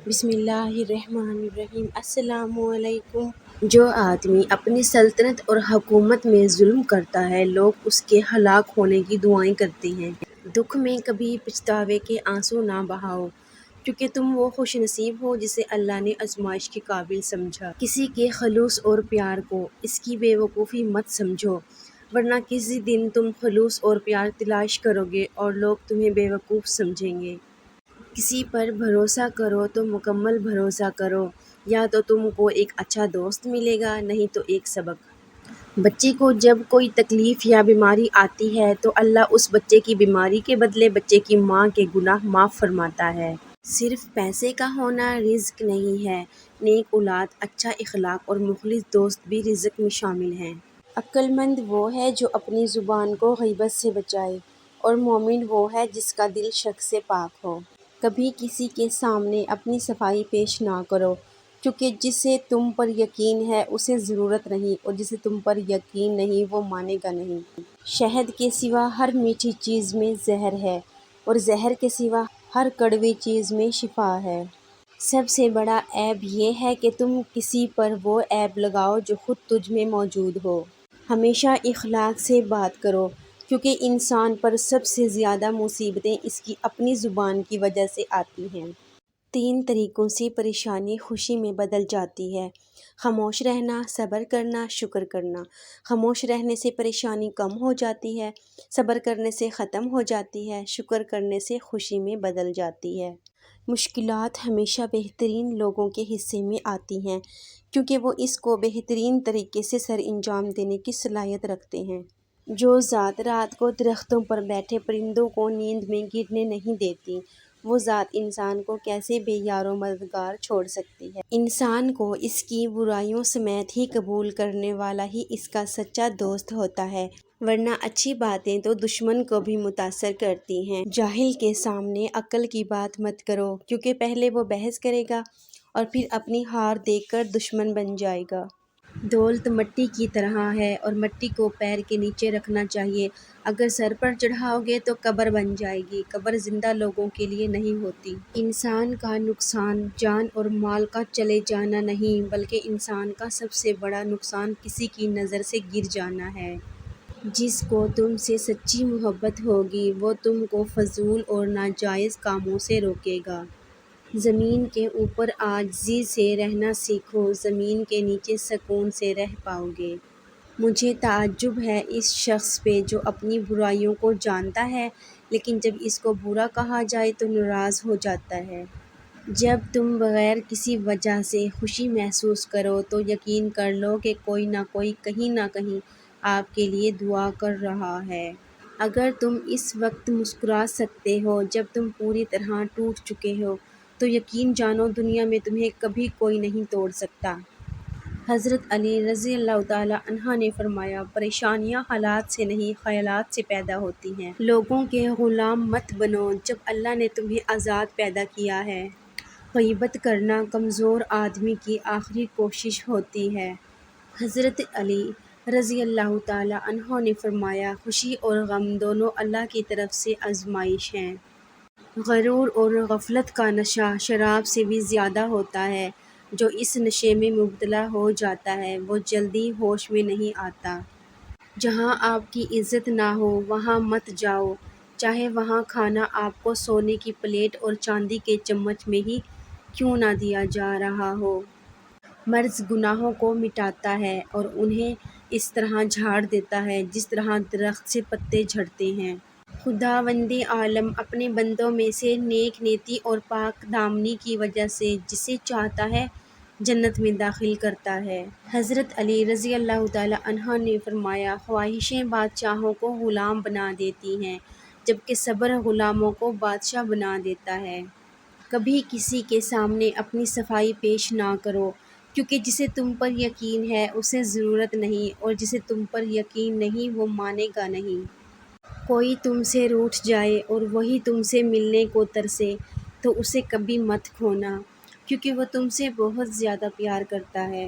بسم اللہ الرحمن الرحیم۔ السلام علیکم۔ جو آدمی اپنی سلطنت اور حکومت میں ظلم کرتا ہے، لوگ اس کے ہلاک ہونے کی دعائیں کرتے ہیں۔ دکھ میں کبھی پچھتاوے کے آنسو نہ بہاؤ، کیونکہ تم وہ خوش نصیب ہو جسے اللہ نے آزمائش کے قابل سمجھا۔ کسی کے خلوص اور پیار کو اس کی بے وقوفی مت سمجھو، ورنہ کسی دن تم خلوص اور پیار تلاش کرو گے اور لوگ تمہیں بے وقوف سمجھیں گے۔ کسی پر بھروسہ کرو تو مکمل بھروسہ کرو، یا تو تم کو ایک اچھا دوست ملے گا، نہیں تو ایک سبق۔ بچے کو جب کوئی تکلیف یا بیماری آتی ہے تو اللہ اس بچے کی بیماری کے بدلے بچے کی ماں کے گناہ معاف فرماتا ہے۔ صرف پیسے کا ہونا رزق نہیں ہے، نیک اولاد، اچھا اخلاق اور مخلص دوست بھی رزق میں شامل ہیں۔ عقل مند وہ ہے جو اپنی زبان کو غیبت سے بچائے، اور مومن وہ ہے جس کا دل شک سے پاک ہو۔ کبھی کسی کے سامنے اپنی صفائی پیش نہ کرو، کیونکہ جسے تم پر یقین ہے اسے ضرورت نہیں، اور جسے تم پر یقین نہیں وہ مانے گا نہیں۔ شہد کے سوا ہر میٹھی چیز میں زہر ہے، اور زہر کے سوا ہر کڑوی چیز میں شفا ہے۔ سب سے بڑا عیب یہ ہے کہ تم کسی پر وہ عیب لگاؤ جو خود تجھ میں موجود ہو۔ ہمیشہ اخلاق سے بات کرو، کیونکہ انسان پر سب سے زیادہ مصیبتیں اس کی اپنی زبان کی وجہ سے آتی ہیں۔ 3 طریقوں سے پریشانی خوشی میں بدل جاتی ہے: خاموش رہنا، صبر کرنا، شکر کرنا۔ خاموش رہنے سے پریشانی کم ہو جاتی ہے، صبر کرنے سے ختم ہو جاتی ہے، شکر کرنے سے خوشی میں بدل جاتی ہے۔ مشکلات ہمیشہ بہترین لوگوں کے حصے میں آتی ہیں، کیونکہ وہ اس کو بہترین طریقے سے سر انجام دینے کی صلاحیت رکھتے ہیں۔ جو ذات رات کو درختوں پر بیٹھے پرندوں کو نیند میں گرنے نہیں دیتی، وہ ذات انسان کو کیسے بے یار و مددگار چھوڑ سکتی ہے۔ انسان کو اس کی برائیوں سمیت ہی قبول کرنے والا ہی اس کا سچا دوست ہوتا ہے، ورنہ اچھی باتیں تو دشمن کو بھی متاثر کرتی ہیں۔ جاہل کے سامنے عقل کی بات مت کرو، کیونکہ پہلے وہ بحث کرے گا اور پھر اپنی ہار دیکھ کر دشمن بن جائے گا۔ دولت مٹی کی طرح ہے، اور مٹی کو پیر کے نیچے رکھنا چاہیے۔ اگر سر پر چڑھاؤ گے تو قبر بن جائے گی۔ قبر زندہ لوگوں کے لیے نہیں ہوتی۔ انسان کا نقصان جان اور مال کا چلے جانا نہیں، بلکہ انسان کا سب سے بڑا نقصان کسی کی نظر سے گر جانا ہے۔ جس کو تم سے سچی محبت ہوگی وہ تم کو فضول اور ناجائز کاموں سے روکے گا۔ زمین کے اوپر عاجزی سے رہنا سیکھو، زمین کے نیچے سکون سے رہ پاؤ گے۔ مجھے تعجب ہے اس شخص پہ جو اپنی برائیوں کو جانتا ہے، لیکن جب اس کو برا کہا جائے تو ناراض ہو جاتا ہے۔ جب تم بغیر کسی وجہ سے خوشی محسوس کرو تو یقین کر لو کہ کوئی نہ کوئی کہیں نہ کہیں آپ کے لیے دعا کر رہا ہے۔ اگر تم اس وقت مسکرا سکتے ہو جب تم پوری طرح ٹوٹ چکے ہو، تو یقین جانو دنیا میں تمہیں کبھی کوئی نہیں توڑ سکتا۔ حضرت علی رضی اللہ تعالیٰ عنہ نے فرمایا، پریشانیاں حالات سے نہیں خیالات سے پیدا ہوتی ہیں۔ لوگوں کے غلام مت بنو جب اللہ نے تمہیں آزاد پیدا کیا ہے۔ غیبت کرنا کمزور آدمی کی آخری کوشش ہوتی ہے۔ حضرت علی رضی اللہ تعالیٰ عنہ نے فرمایا، خوشی اور غم دونوں اللہ کی طرف سے آزمائش ہیں۔ غرور اور غفلت کا نشہ شراب سے بھی زیادہ ہوتا ہے۔ جو اس نشے میں مبتلا ہو جاتا ہے وہ جلدی ہوش میں نہیں آتا۔ جہاں آپ کی عزت نہ ہو وہاں مت جاؤ، چاہے وہاں کھانا آپ کو سونے کی پلیٹ اور چاندی کے چمچ میں ہی کیوں نہ دیا جا رہا ہو۔ مرض گناہوں کو مٹاتا ہے اور انہیں اس طرح جھاڑ دیتا ہے جس طرح درخت سے پتے جھڑتے ہیں۔ خداوند عالم اپنے بندوں میں سے نیک نیتی اور پاک دامنی کی وجہ سے جسے چاہتا ہے جنت میں داخل کرتا ہے۔ حضرت علی رضی اللہ تعالیٰ عنہ نے فرمایا، خواہشیں بادشاہوں کو غلام بنا دیتی ہیں، جبکہ صبر غلاموں کو بادشاہ بنا دیتا ہے۔ کبھی کسی کے سامنے اپنی صفائی پیش نہ کرو، کیونکہ جسے تم پر یقین ہے اسے ضرورت نہیں، اور جسے تم پر یقین نہیں وہ مانے گا نہیں۔ کوئی تم سے روٹھ جائے اور وہی تم سے ملنے کو ترسے تو اسے کبھی مت کھونا، کیونکہ وہ تم سے بہت زیادہ پیار کرتا ہے۔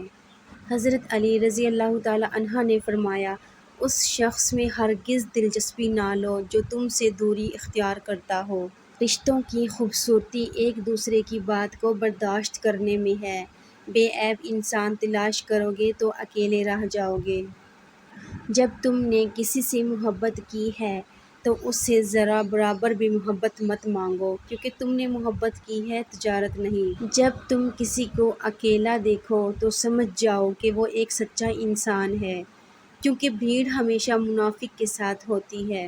حضرت علی رضی اللہ تعالیٰ عنہ نے فرمایا، اس شخص میں ہرگز دلچسپی نہ لو جو تم سے دوری اختیار کرتا ہو۔ رشتوں کی خوبصورتی ایک دوسرے کی بات کو برداشت کرنے میں ہے۔ بے عیب انسان تلاش کرو گے تو اکیلے رہ جاؤ گے۔ جب تم نے کسی سے محبت کی ہے تو اس سے ذرا برابر بھی محبت مت مانگو، کیونکہ تم نے محبت کی ہے، تجارت نہیں۔ جب تم کسی کو اکیلا دیکھو تو سمجھ جاؤ کہ وہ ایک سچا انسان ہے، کیونکہ بھیڑ ہمیشہ منافق کے ساتھ ہوتی ہے۔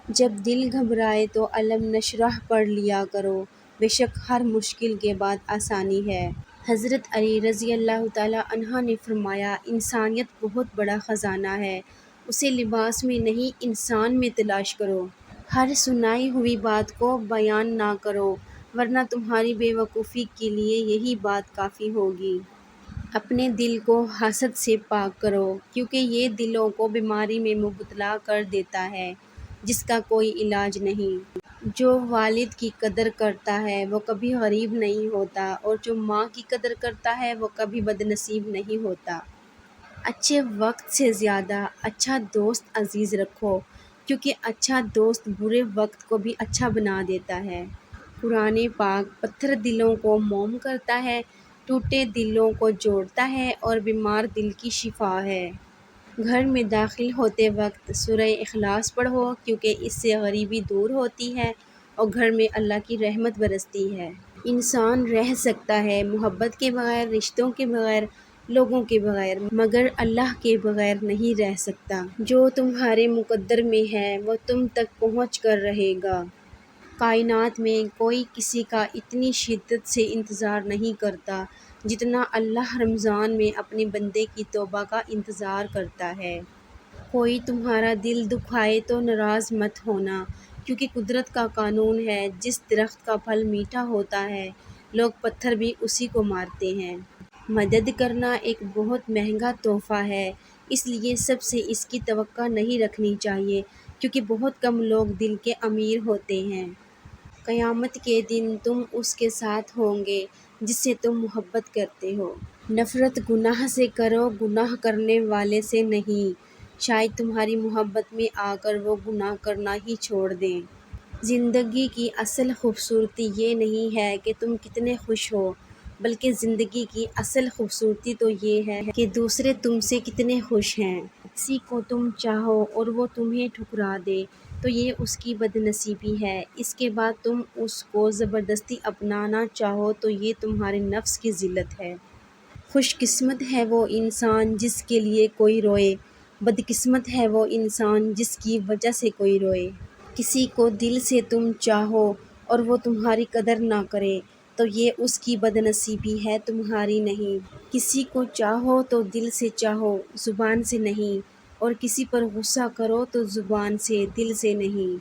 جب دل گھبرائے تو الم نشرح پڑھ لیا کرو، بے شک ہر مشکل کے بعد آسانی ہے۔ حضرت علی رضی اللہ تعالیٰ عنہ نے فرمایا، انسانیت بہت بڑا خزانہ ہے، اسے لباس میں نہیں انسان میں تلاش کرو۔ ہر سنائی ہوئی بات کو بیان نہ کرو، ورنہ تمہاری بے وقوفی کے لیے یہی بات کافی ہوگی۔ اپنے دل کو حسد سے پاک کرو، کیونکہ یہ دلوں کو بیماری میں مبتلا کر دیتا ہے جس کا کوئی علاج نہیں۔ جو والد کی قدر کرتا ہے وہ کبھی غریب نہیں ہوتا، اور جو ماں کی قدر کرتا ہے وہ کبھی بد نصیب نہیں ہوتا۔ اچھے وقت سے زیادہ اچھا دوست عزیز رکھو، کیونکہ اچھا دوست برے وقت کو بھی اچھا بنا دیتا ہے۔ قرآن پاک پتھر دلوں کو موم کرتا ہے، ٹوٹے دلوں کو جوڑتا ہے اور بیمار دل کی شفا ہے۔ گھر میں داخل ہوتے وقت سورہ اخلاص پڑھو، کیونکہ اس سے غریبی دور ہوتی ہے اور گھر میں اللہ کی رحمت برستی ہے۔ انسان رہ سکتا ہے محبت کے بغیر، رشتوں کے بغیر، لوگوں کے بغیر، مگر اللہ کے بغیر نہیں رہ سکتا۔ جو تمہارے مقدر میں ہے وہ تم تک پہنچ کر رہے گا۔ کائنات میں کوئی کسی کا اتنی شدت سے انتظار نہیں کرتا جتنا اللہ رمضان میں اپنے بندے کی توبہ کا انتظار کرتا ہے۔ کوئی تمہارا دل دکھائے تو ناراض مت ہونا، کیونکہ قدرت کا قانون ہے، جس درخت کا پھل میٹھا ہوتا ہے لوگ پتھر بھی اسی کو مارتے ہیں۔ مدد کرنا ایک بہت مہنگا تحفہ ہے، اس لیے سب سے اس کی توقع نہیں رکھنی چاہیے، کیونکہ بہت کم لوگ دل کے امیر ہوتے ہیں۔ قیامت کے دن تم اس کے ساتھ ہوں گے جس سے تم محبت کرتے ہو۔ نفرت گناہ سے کرو، گناہ کرنے والے سے نہیں، شاید تمہاری محبت میں آ کر وہ گناہ کرنا ہی چھوڑ دیں۔ زندگی کی اصل خوبصورتی یہ نہیں ہے کہ تم کتنے خوش ہو، بلکہ زندگی کی اصل خوبصورتی تو یہ ہے کہ دوسرے تم سے کتنے خوش ہیں۔ کسی کو تم چاہو اور وہ تمہیں ٹھکرا دے تو یہ اس کی بد نصیبی ہے، اس کے بعد تم اس کو زبردستی اپنانا چاہو تو یہ تمہارے نفس کی ذلت ہے۔ خوش قسمت ہے وہ انسان جس کے لیے کوئی روئے، بد قسمت ہے وہ انسان جس کی وجہ سے کوئی روئے۔ کسی کو دل سے تم چاہو اور وہ تمہاری قدر نہ کرے تو یہ اس کی بد نصیبی ہے، تمہاری نہیں۔ کسی کو چاہو تو دل سے چاہو، زبان سے نہیں، اور کسی پر غصہ کرو تو زبان سے، دل سے نہیں۔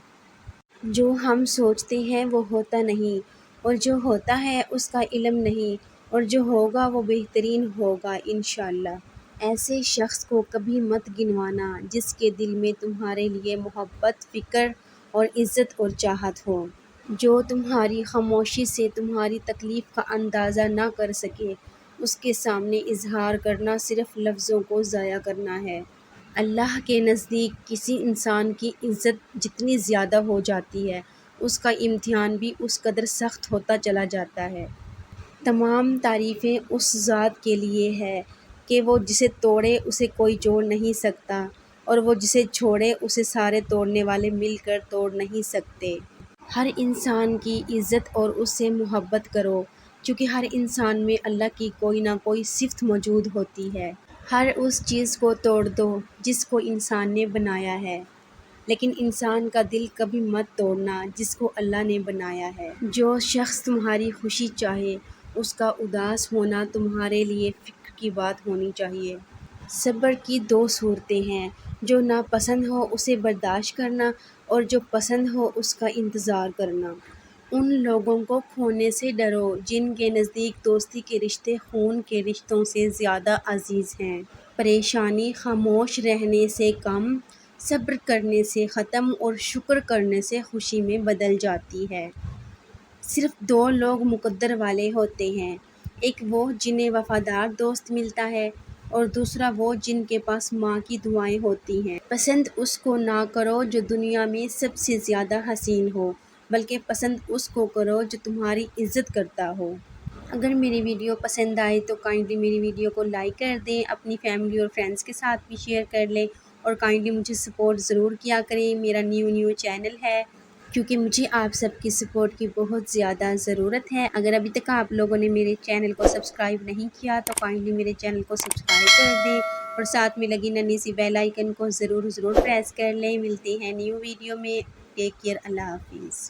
جو ہم سوچتے ہیں وہ ہوتا نہیں، اور جو ہوتا ہے اس کا علم نہیں، اور جو ہوگا وہ بہترین ہوگا انشاءاللہ۔ ایسے شخص کو کبھی مت گنوانا جس کے دل میں تمہارے لیے محبت، فکر اور عزت اور چاہت ہو۔ جو تمہاری خاموشی سے تمہاری تکلیف کا اندازہ نہ کر سکے، اس کے سامنے اظہار کرنا صرف لفظوں کو ضائع کرنا ہے۔ اللہ کے نزدیک کسی انسان کی عزت جتنی زیادہ ہو جاتی ہے، اس کا امتحان بھی اس قدر سخت ہوتا چلا جاتا ہے۔ تمام تعریفیں اس ذات کے لیے ہے کہ وہ جسے توڑے اسے کوئی جوڑ نہیں سکتا، اور وہ جسے چھوڑے اسے سارے توڑنے والے مل کر توڑ نہیں سکتے۔ ہر انسان کی عزت اور اس سے محبت کرو، کیونکہ ہر انسان میں اللہ کی کوئی نہ کوئی صفت موجود ہوتی ہے۔ ہر اس چیز کو توڑ دو جس کو انسان نے بنایا ہے، لیکن انسان کا دل کبھی مت توڑنا جس کو اللہ نے بنایا ہے۔ جو شخص تمہاری خوشی چاہے، اس کا اداس ہونا تمہارے لیے فکر کی بات ہونی چاہیے۔ صبر کی دو صورتیں ہیں، جو ناپسند ہو اسے برداشت کرنا، اور جو پسند ہو اس کا انتظار کرنا۔ ان لوگوں کو کھونے سے ڈرو جن کے نزدیک دوستی کے رشتے خون کے رشتوں سے زیادہ عزیز ہیں۔ پریشانی خاموش رہنے سے کم، صبر کرنے سے ختم، اور شکر کرنے سے خوشی میں بدل جاتی ہے۔ صرف دو لوگ مقدر والے ہوتے ہیں، ایک وہ جنہیں وفادار دوست ملتا ہے، اور دوسرا وہ جن کے پاس ماں کی دعائیں ہوتی ہیں۔ پسند اس کو نہ کرو جو دنیا میں سب سے زیادہ حسین ہو، بلکہ پسند اس کو کرو جو تمہاری عزت کرتا ہو۔ اگر میری ویڈیو پسند آئے تو کائنڈلی میری ویڈیو کو لائک کر دیں، اپنی فیملی اور فرینڈس کے ساتھ بھی شیئر کر لیں، اور کائنڈلی مجھے سپورٹ ضرور کیا کریں۔ میرا نیو چینل ہے، کیونکہ مجھے آپ سب کی سپورٹ کی بہت زیادہ ضرورت ہے۔ اگر ابھی تک آپ لوگوں نے میرے چینل کو سبسکرائب نہیں کیا تو کائنڈلی میرے چینل کو سبسکرائب کر دیں، اور ساتھ میں لگی ننھی سی بیل آئیکن کو ضرور پریس کر لیں۔ ملتے ہیں نیو ویڈیو میں، ٹیک کیئر، اللہ حافظ۔